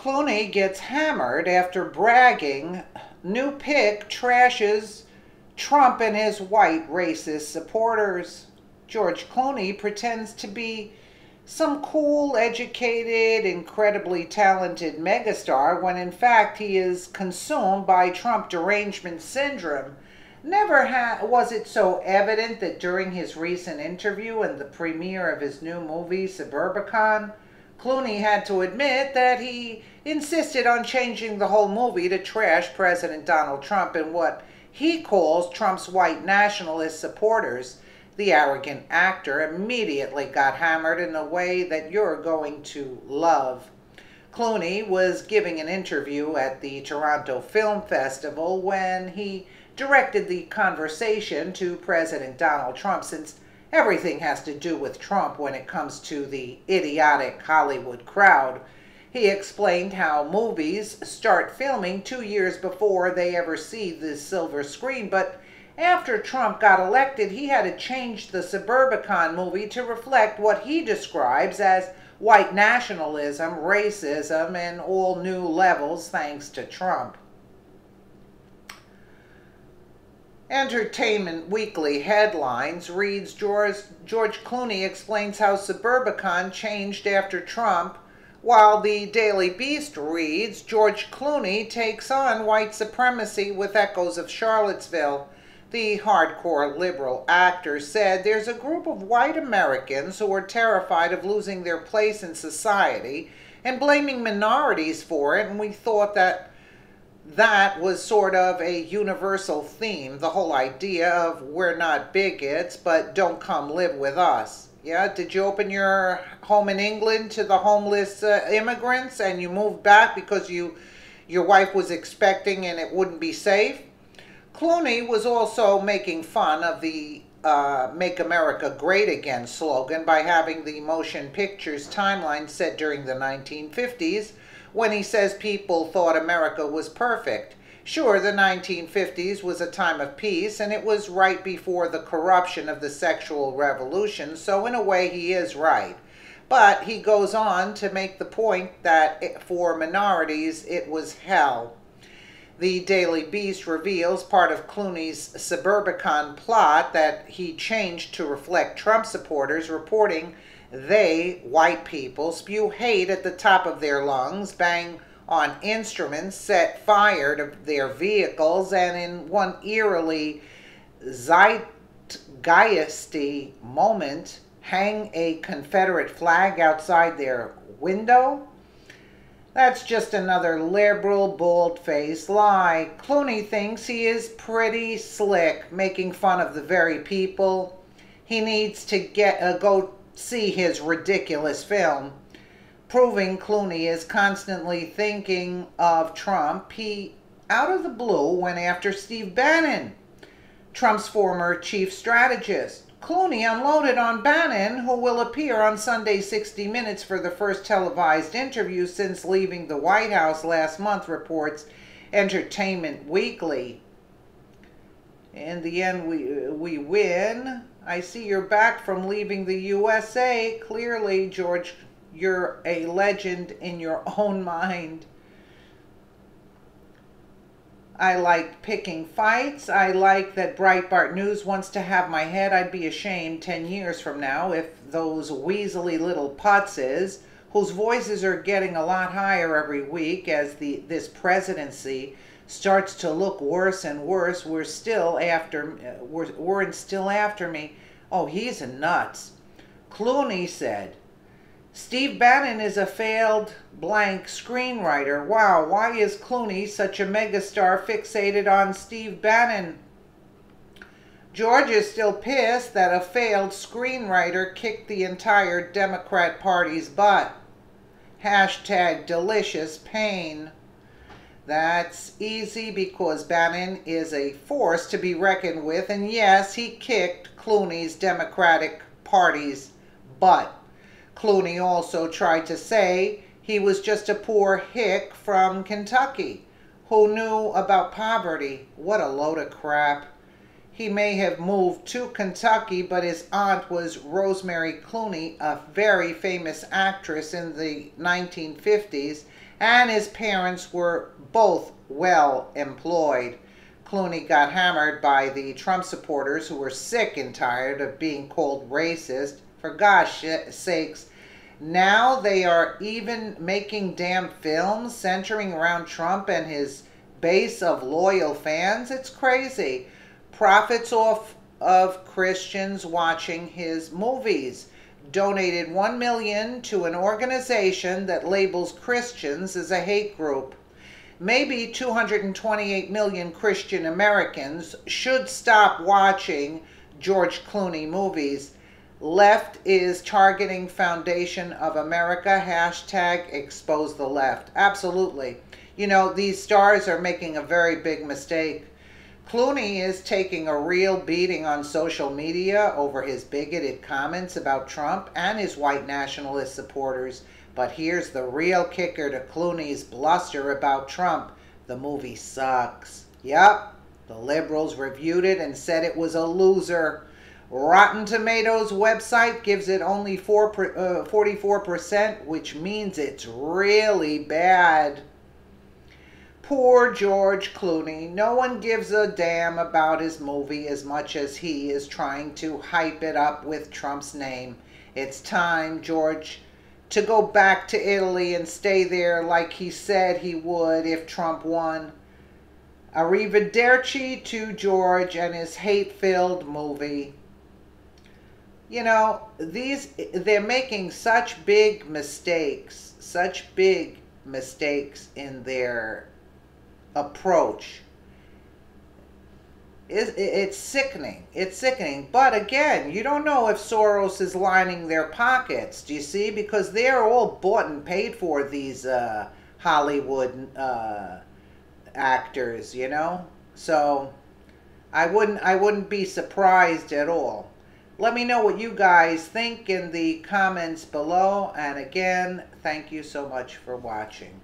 Clooney gets hammered after bragging new pic trashes Trump and his white racist supporters. George Clooney pretends to be some cool, educated, incredibly talented megastar when in fact he is consumed by Trump derangement syndrome. Never was it so evident that during his recent interview and the premiere of his new movie, Suburbicon, Clooney had to admit that he insisted on changing the whole movie to trash President Donald Trump and what he calls Trump's white nationalist supporters. The arrogant actor immediately got hammered in a way that you're going to love. Clooney was giving an interview at the Toronto Film Festival when he directed the conversation to President Donald Trump, since everything has to do with Trump when it comes to the idiotic Hollywood crowd. He explained how movies start filming 2 years before they ever see the silver screen, but after Trump got elected, he had to change the Suburbicon movie to reflect what he describes as white nationalism, racism, and all new levels thanks to Trump. Entertainment Weekly headlines reads, George Clooney explains how Suburbicon changed after Trump, while the Daily Beast reads, George Clooney takes on white supremacy with echoes of Charlottesville. The hardcore liberal actor said, there's a group of white Americans who are terrified of losing their place in society and blaming minorities for it, and we thought that was sort of a universal theme, the whole idea of we're not bigots, but don't come live with us. Yeah, did you open your home in England to the homeless immigrants and you moved back because your wife was expecting and it wouldn't be safe? Clooney was also making fun of the Make America Great Again slogan by having the motion pictures timeline set during the 1950s, when he says people thought America was perfect. Sure, the 1950s was a time of peace, and it was right before the corruption of the sexual revolution, so in a way he is right. But he goes on to make the point that for minorities it was hell. The Daily Beast reveals part of Clooney's Suburbicon plot that he changed to reflect Trump supporters, reporting they, white people, spew hate at the top of their lungs, bang on instruments, set fire to their vehicles, and in one eerily zeitgeisty moment, hang a Confederate flag outside their window? That's just another liberal, bold-faced lie. Clooney thinks he is pretty slick, making fun of the very people he needs to go see his ridiculous film. Proving Clooney is constantly thinking of Trump, he, out of the blue, went after Steve Bannon, Trump's former chief strategist. Clooney unloaded on Bannon, who will appear on Sunday's 60 Minutes for the first televised interview since leaving the White House last month, reports Entertainment Weekly. In the end, we win. I see you're back from leaving the USA. Clearly, George, you're a legend in your own mind. I like picking fights. I like that Breitbart News wants to have my head. I'd be ashamed 10 years from now if those weaselly little putzes, whose voices are getting a lot higher every week as this presidency starts to look worse and worse, were still after me. Oh, he's a nuts. Clooney said, Steve Bannon is a failed blank screenwriter. Wow, why is Clooney, such a megastar, fixated on Steve Bannon? George is still pissed that a failed screenwriter kicked the entire Democrat Party's butt. Hashtag delicious pain. That's easy because Bannon is a force to be reckoned with, and yes, he kicked Clooney's Democratic Party's butt. Clooney also tried to say he was just a poor hick from Kentucky who knew about poverty. What a load of crap. He may have moved to Kentucky, but his aunt was Rosemary Clooney, a very famous actress in the 1950s, and his parents were both well employed. Clooney got hammered by the Trump supporters who were sick and tired of being called racist. For gosh sakes, now they are even making damn films centering around Trump and his base of loyal fans. It's crazy. Profits off of Christians watching his movies. Donated $1 million to an organization that labels Christians as a hate group. Maybe 228 million Christian Americans should stop watching George Clooney movies. Left is targeting Foundation of America. Hashtag expose the left. Absolutely. You know, these stars are making a very big mistake. Clooney is taking a real beating on social media over his bigoted comments about Trump and his white nationalist supporters. But here's the real kicker to Clooney's bluster about Trump. The movie sucks. Yup, the liberals reviewed it and said it was a loser. Rotten Tomatoes website gives it only 44%, which means it's really bad. Poor George Clooney. No one gives a damn about his movie as much as he is trying to hype it up with Trump's name. It's time, George, to go back to Italy and stay there like he said he would if Trump won. Arrivederci to George and his hate-filled movie. You know, they're making such big mistakes in their approach. It's sickening. It's sickening. But again, you don't know if Soros is lining their pockets. Do you see? Because they're all bought and paid for, these Hollywood actors, you know? So I wouldn't be surprised at all. Let me know what you guys think in the comments below. And again, thank you so much for watching.